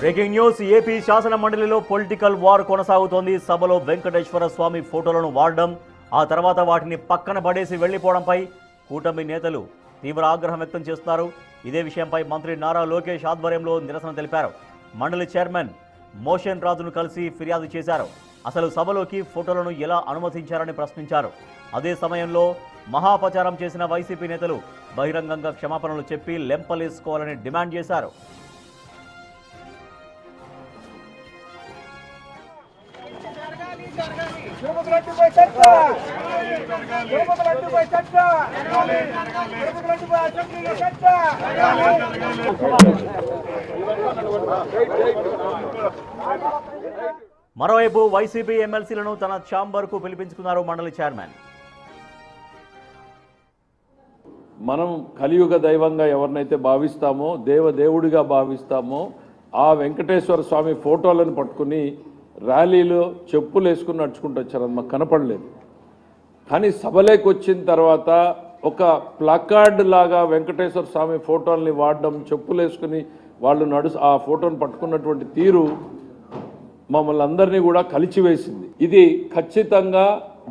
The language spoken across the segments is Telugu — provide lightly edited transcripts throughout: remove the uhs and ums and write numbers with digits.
Breaking news. ఏపీ శాసన మండలిలో పొలిటికల్ వార్ కొనసాగుతోంది. సభలో వెంకటేశ్వర స్వామి ఫోటోలను వాడడం, ఆ తర్వాత వాటిని పక్కన పడేసి వెళ్లిపోవడంపై కూటమి నేతలు తీవ్ర ఆగ్రహం వ్యక్తం చేస్తున్నారు. ఇదే విషయంపై మంత్రి నారా లోకేష్ ఆధ్వర్యంలో నిరసన తెలిపారు. మండలి చైర్మన్ మోషన్ రాజును కలిసి ఫిర్యాదు చేశారు. అసలు సభలోకి ఫోటోలను ఎలా అనుమతించారని ప్రశ్నించారు. అదే సమయంలో మహాపచారం చేసిన వైసీపీ నేతలు బహిరంగంగా క్షమాపణలు చెప్పి లెంపలేసుకోవాలని డిమాండ్ చేశారు. మరోవైపు వైసీపీ ఎమ్మెల్సీలను తన ఛాంబర్కు పిలిపించుకున్నారు మండలి చైర్మన్. మనం కలియుగ దైవంగా ఎవరినైతే భావిస్తామో, దేవుడిగా భావిస్తామో ఆ వెంకటేశ్వర స్వామి ఫోటోలను పట్టుకుని ర్యాలీలో చెప్పులు వేసుకుని నడుచుకుంటూ వచ్చారు. అది మాకు కనపడలేదు. కానీ సభలోకి వచ్చిన తర్వాత ఒక ప్లకార్డ్ లాగా వెంకటేశ్వర స్వామి ఫోటోల్ని వాడడం, చెప్పులు వేసుకుని వాళ్ళు ఆ ఫోటోను పట్టుకున్నటువంటి తీరు మమ్మల్ని అందరినీ కూడా కలిచివేసింది. ఇది ఖచ్చితంగా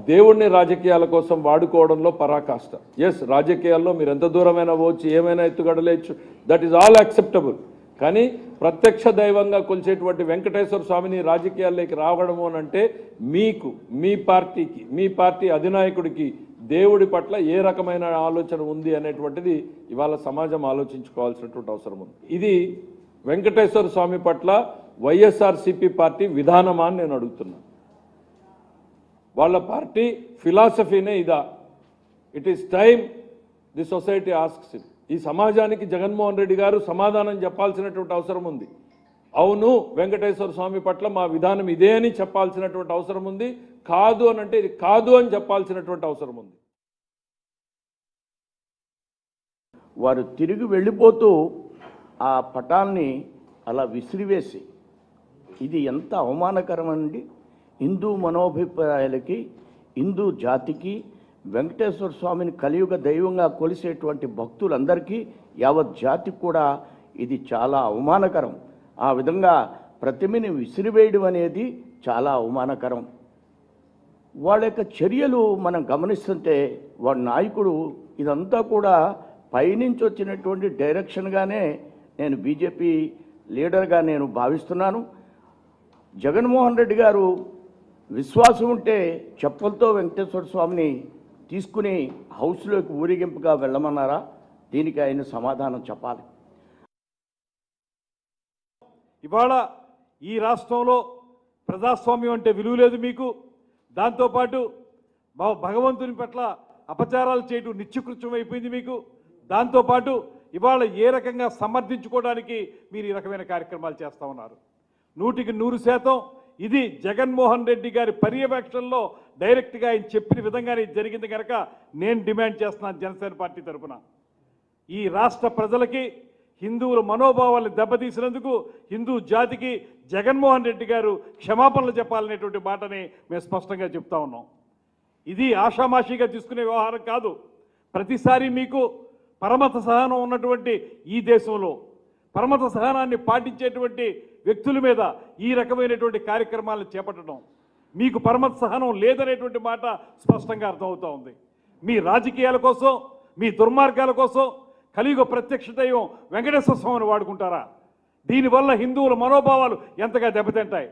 దేవుణ్ణి రాజకీయాల కోసం వాడుకోవడంలో పరాకాష్ట. ఎస్, రాజకీయాల్లో మీరు ఎంత దూరమైనా పోవచ్చు, ఏమైనా ఎత్తుగడలేచ్చు, దట్ ఈజ్ ఆల్ యాక్సెప్టబుల్. కానీ ప్రత్యక్ష దైవంగా కొలిచేటువంటి వెంకటేశ్వర స్వామిని రాజకీయాల్లోకి రావడము అని అంటే మీకు, మీ పార్టీకి, మీ పార్టీ అధినాయకుడికి దేవుడి పట్ల ఏ రకమైన ఆలోచన ఉంది అనేటువంటిది ఇవాళ సమాజం ఆలోచించుకోవాల్సినటువంటి అవసరం ఉంది. ఇది వెంకటేశ్వర స్వామి పట్ల వైఎస్ఆర్సీపీ పార్టీ విధానమా అని నేను అడుగుతున్నా. వాళ్ళ పార్టీ ఫిలాసఫీనే ఇదా? It is time the society asks him. ఈ సమాజానికి జగన్మోహన్ రెడ్డి గారు సమాధానం చెప్పాల్సినటువంటి అవసరం ఉంది. అవును, వెంకటేశ్వర స్వామి పట్ల మా విధానం ఇదే అని చెప్పాల్సినటువంటి అవసరం ఉంది. కాదు అని అంటే ఇది కాదు అని చెప్పాల్సినటువంటి అవసరం ఉంది. వారు తిరిగి వెళ్ళిపోతూ ఆ పటాల్ని అలా విసిరివేసి, ఇది ఎంత అవమానకరమండి. హిందూ మనోభిప్రాయాలకి, హిందూ జాతికి, వెంకటేశ్వర స్వామిని కలియుగ దైవంగా కొలిసేటువంటి భక్తులందరికీ, యావత్ జాతికి కూడా ఇది చాలా అవమానకరం. ఆ విధంగా ప్రతిమని విసిరివేయడం అనేది చాలా అవమానకరం. వాళ్ళ యొక్క చర్యలు మనం గమనిస్తుంటే వాడి నాయకుడు ఇదంతా కూడా పైనుంచి వచ్చినటువంటి డైరెక్షన్గానే నేను బీజేపీ లీడర్గా నేను భావిస్తున్నాను. జగన్మోహన్ రెడ్డి గారు విశ్వాసం ఉంటే చెప్పులతో వెంకటేశ్వర స్వామిని తీసుకుని హౌస్లోకి ఊరేగింపుగా వెళ్ళమన్నారా? దీనికి ఆయన సమాధానం చెప్పాలి. ఇవాళ ఈ రాష్ట్రంలో ప్రజాస్వామ్యం అంటే విలువ లేదు మీకు. దాంతోపాటు భగవంతుని పట్ల అపచారాలు చేయడం నిత్యకృత్యం అయిపోయింది మీకు. దాంతోపాటు ఇవాళ ఏ రకంగా సమర్థించుకోవడానికి మీరు ఈ రకమైన కార్యక్రమాలు చేస్తూ ఉన్నారు. 100% ఇది జగన్మోహన్ రెడ్డి గారి పర్యవేక్షణలో డైరెక్ట్గా ఆయన చెప్పిన విధంగానే జరిగింది కనుక నేను డిమాండ్ చేస్తున్నాను జనసేన పార్టీ తరఫున. ఈ రాష్ట్ర ప్రజలకి హిందువుల మనోభావాలను దెబ్బతీసినందుకు హిందూ జాతికి జగన్మోహన్ రెడ్డి గారు క్షమాపణలు చెప్పాలనేటువంటి మాటని మేము స్పష్టంగా చెప్తా ఉన్నాం. ఇది ఆషామాషిగా తీసుకునే వ్యవహారం కాదు. ప్రతిసారి మీకు పరమత సహనం ఉన్నటువంటి ఈ దేశంలో పరమత సహనాన్ని పాటించేటువంటి వ్యక్తుల మీద ఈ రకమైనటువంటి కార్యక్రమాలను చేపట్టడం, మీకు పరమత సహనం లేదనేటువంటి మాట స్పష్టంగా అర్థమవుతూ ఉంది. మీ రాజకీయాల కోసం, మీ దుర్మార్గాల కోసం కలియుగ ప్రత్యక్ష దైవం వెంకటేశ్వర స్వామిని వాడుకుంటారా? దీనివల్ల హిందువుల మనోభావాలు ఎంతగా దెబ్బతింటాయి.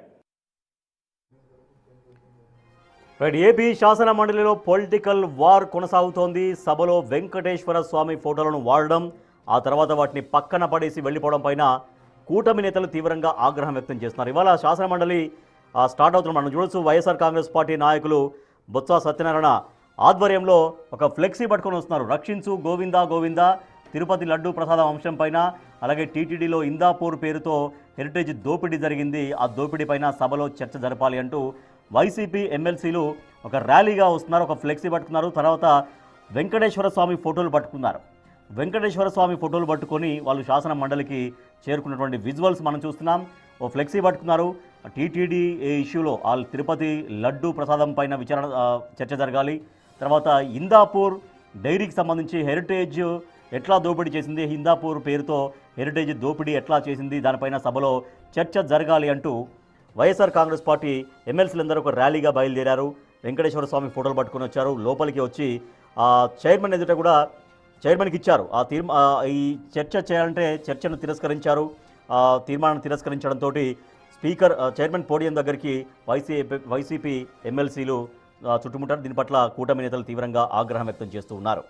ఏపీ శాసన మండలిలో పొలిటికల్ వార్ కొనసాగుతోంది. సభలో వెంకటేశ్వర స్వామి ఫోటోలను వాడడం, ఆ తర్వాత వాటిని పక్కన పడేసి వెళ్లిపోవడం పైన కూటమి నేతలు తీవ్రంగా ఆగ్రహం వ్యక్తం చేస్తున్నారు. ఇవాళ శాసన మండలి స్టార్ట్ అవుతున్న మనం చూడొచ్చు. వైఎస్ఆర్ కాంగ్రెస్ పార్టీ నాయకులు బొత్స సత్యనారాయణ ఆధ్వర్యంలో ఒక ఫ్లెక్సీ పట్టుకొని వస్తున్నారు. రక్షించు గోవిందా గోవిందా, తిరుపతి లడ్డూ ప్రసాదం అంశం పైన, అలాగే టీటీడీలో ఇందాపూర్ పేరుతో హెరిటేజ్ దోపిడీ జరిగింది, ఆ దోపిడీ పైన సభలో చర్చ జరపాలి అంటూ వైసీపీ ఎమ్మెల్సీలు ఒక ర్యాలీగా వస్తున్నారు. ఒక ఫ్లెక్సీ పట్టుకున్నారు. తర్వాత వెంకటేశ్వర స్వామి ఫోటోలు పట్టుకున్నారు. వెంకటేశ్వర స్వామి ఫోటోలు పట్టుకొని వాళ్ళు శాసన మండలికి చేరుకున్నటువంటి విజువల్స్ మనం చూస్తున్నాం. ఓ ఫ్లెక్సీ పట్టుకున్నారు. టీటీడీ ఇష్యూలో వాళ్ళు తిరుపతి లడ్డూ ప్రసాదం పైన చర్చ జరగాలి. తర్వాత ఇందాపూర్ డైరీకి సంబంధించి హెరిటేజ్ ఎట్లా దోపిడీ చేసింది, హిందాపూర్ పేరుతో హెరిటేజ్ దోపిడీ ఎట్లా చేసింది దానిపైన సభలో చర్చ జరగాలి అంటూ వైఎస్ఆర్ కాంగ్రెస్ పార్టీ ఎమ్మెల్సీలందరూ ఒక ర్యాలీగా బయలుదేరారు. వెంకటేశ్వర స్వామి ఫోటోలు పట్టుకొని వచ్చారు. లోపలికి వచ్చి చైర్మన్ ఎదుట కూడా చైర్మన్కి ఇచ్చారు. ఈ చర్చ చేయాలంటే చర్చను తిరస్కరించారు. తీర్మానాన్ని తిరస్కరించడంతో స్పీకర్ చైర్మన్ పోడియం దగ్గరికి వైసీపీ ఎమ్మెల్సీలు చుట్టుముట్టారు. దీని పట్ల కూటమి నేతలు తీవ్రంగా ఆగ్రహం వ్యక్తం చేస్తూ ఉన్నారు.